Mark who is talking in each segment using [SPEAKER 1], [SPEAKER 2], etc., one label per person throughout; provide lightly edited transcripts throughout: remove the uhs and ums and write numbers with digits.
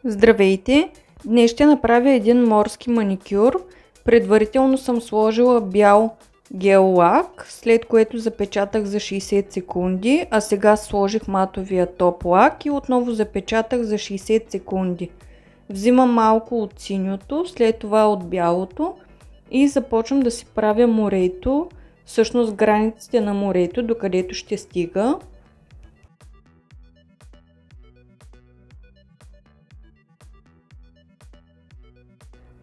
[SPEAKER 1] Здравейте! Днес ще направя един морски маникюр. Предварително съм сложила бял гел лак, след което запечатах за 60 секунди, а сега сложих матовия топ лак и отново запечатах за 60 секунди. Взимам малко от синьото, след това от бялото и започвам да си правя морето, всъщност границите на морето, докъдето ще стига.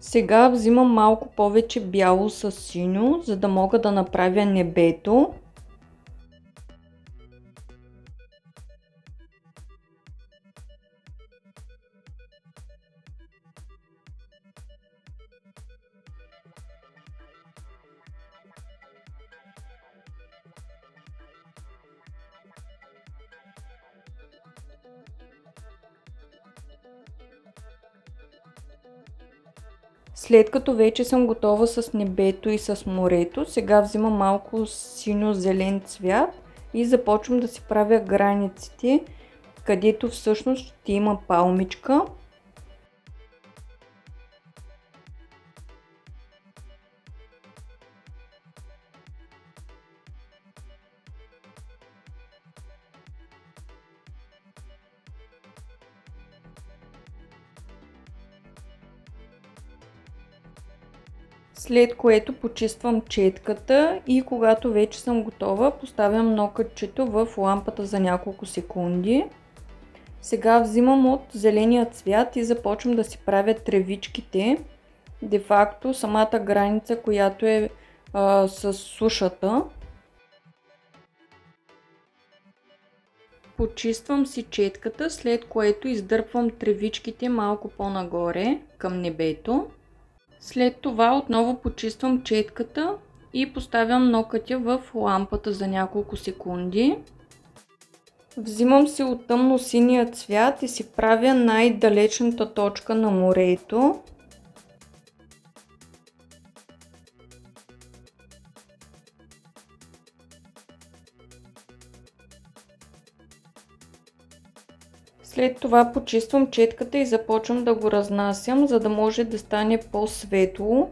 [SPEAKER 1] Сега взимам малко повече бяло с синьо, за да мога да направя небето. След като вече съм готова с небето и с морето, сега взимам малко синьо-зелен цвят и започвам да си правя границите, където всъщност ще има палмичка. След което почиствам четката и когато вече съм готова, поставям нокътчето в лампата за няколко секунди. Сега взимам от зеления цвят и започвам да си правя тревичките. Де факто самата граница, която е с сушата. Почиствам си четката, след което издърпвам тревичките малко по-нагоре към небето. След това отново почиствам четката и поставям нокътя в лампата за няколко секунди. Взимам си от тъмно синия цвят и си правя най-далечната точка на морето. След това почиствам четката и започвам да го разнасям, за да може да стане по-светло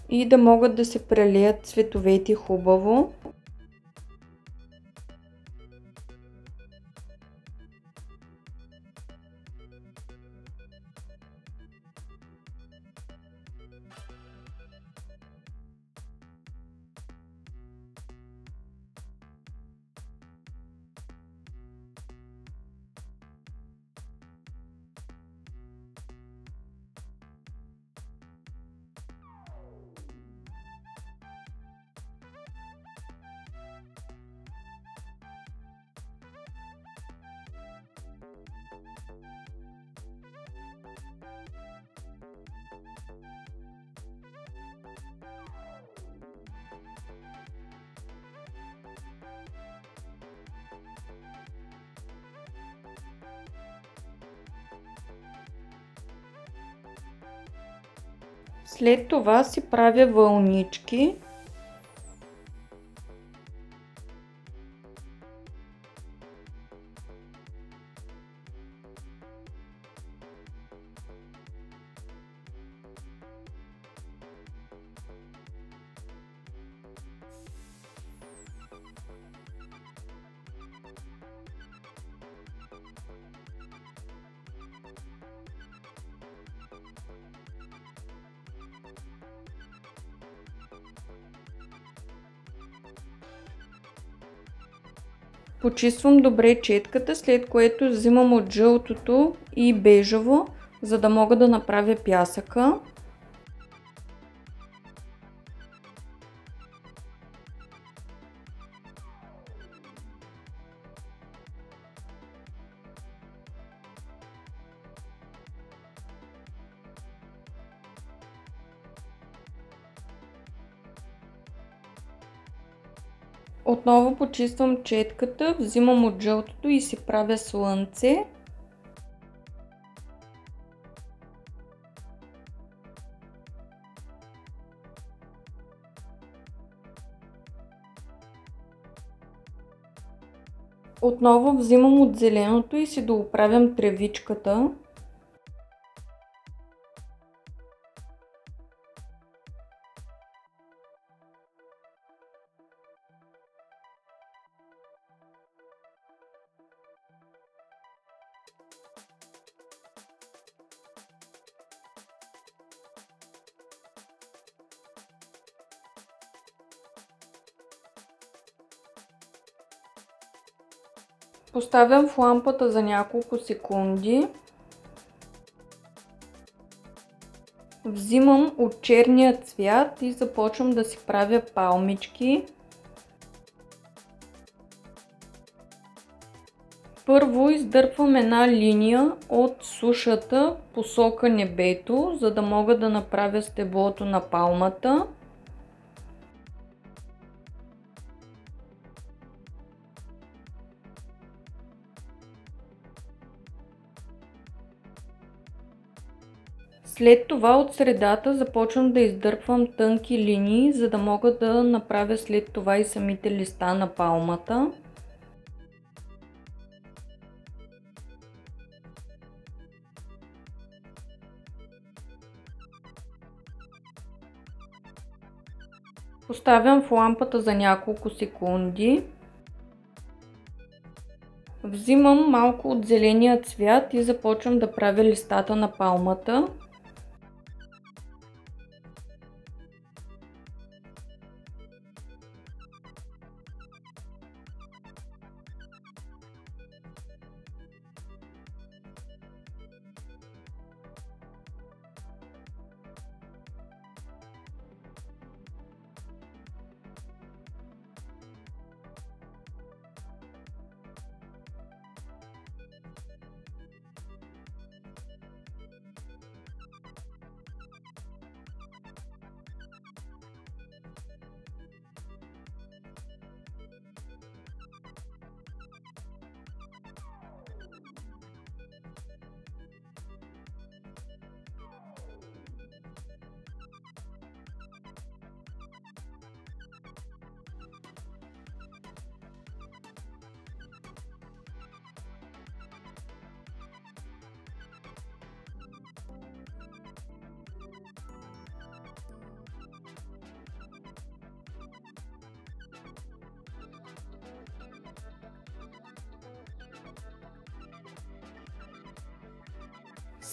[SPEAKER 1] и да могат да се прелеят цветовете хубаво. След това си правя вълнички. Почиствам добре четката, след което взимам от жълтото и бежево, за да мога да направя пясъка. Отново почиствам четката, взимам от жълтото и си правя слънце. Отново взимам от зеленото и си дооправям тревичката. Поставям в лампата за няколко секунди. Взимам от черния цвят и започвам да си правя палмички. Първо издърпвам една линия от сушата посока небето, за да мога да направя стеблото на палмата. След това от средата започвам да издърпвам тънки линии, за да мога да направя след това и самите листа на палмата. Поставям в лампата за няколко секунди. Взимам малко от зеления цвят и започвам да правя листата на палмата.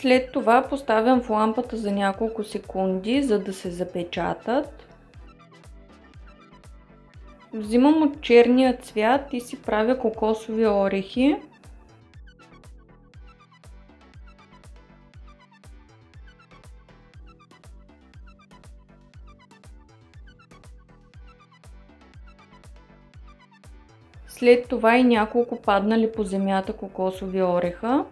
[SPEAKER 1] След това поставям в лампата за няколко секунди, за да се запечатат. Взимам от черния цвят и си правя кокосови орехи. След това и няколко паднали по земята кокосови ореха.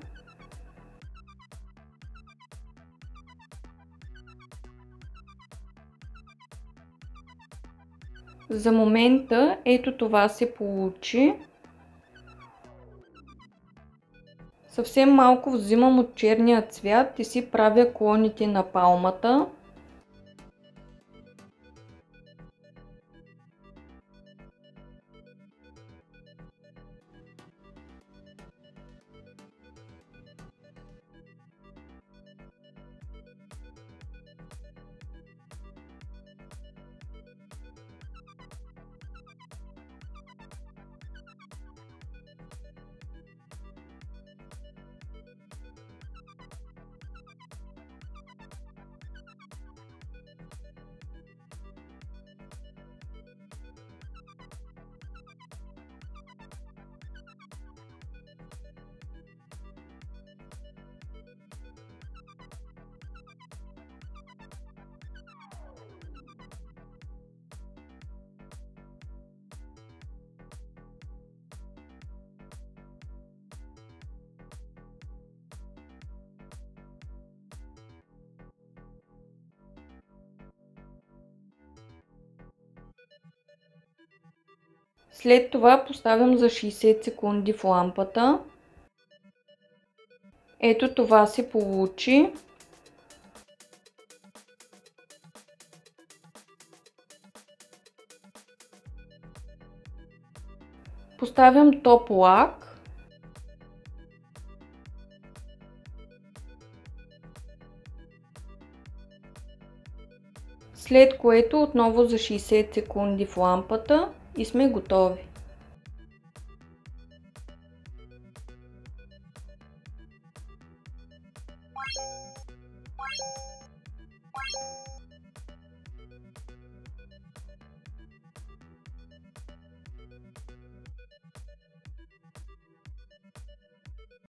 [SPEAKER 1] За момента ето това се получи. Съвсем малко взимам от черния цвят и си правя клоните на палмата. След това поставям за 60 секунди в лампата. Ето това се получи. Поставям топ лак. След което отново за 60 секунди в лампата и сме готови.